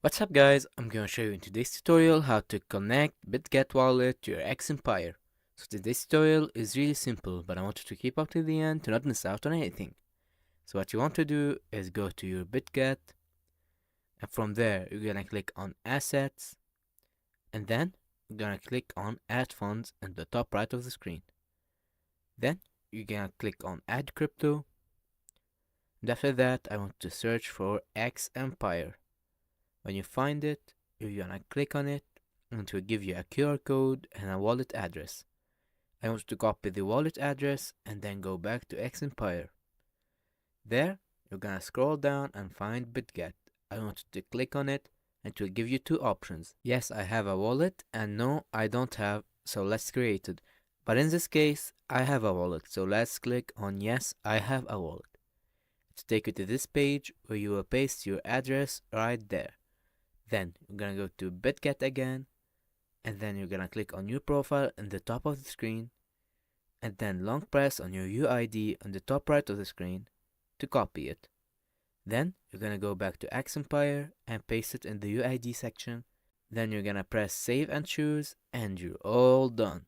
What's up guys, I'm gonna show you in today's tutorial how to connect Bitget Wallet to your X Empire. So today's tutorial is really simple, but I want you to keep up to the end to not miss out on anything. So what you want to do is go to your Bitget, and from there you're gonna click on Assets, and then you're gonna click on Add Funds in the top right of the screen. Then you're gonna click on Add Crypto, and after that I want to search for X Empire. When you find it, you're gonna click on it and it will give you a QR code and a wallet address. I want you to copy the wallet address and then go back to X Empire. There, you're gonna scroll down and find Bitget. I want you to click on it and it will give you two options. Yes, I have a wallet, and no, I don't have, so let's create it. But in this case, I have a wallet, so let's click on yes, I have a wallet. To take you to this page where you will paste your address right there. Then you're gonna go to Bitget again, and then you're gonna click on your profile in the top of the screen, and then long press on your UID on the top right of the screen to copy it. Then you're gonna go back to X Empire and paste it in the UID section. Then you're gonna press save and choose, and you're all done.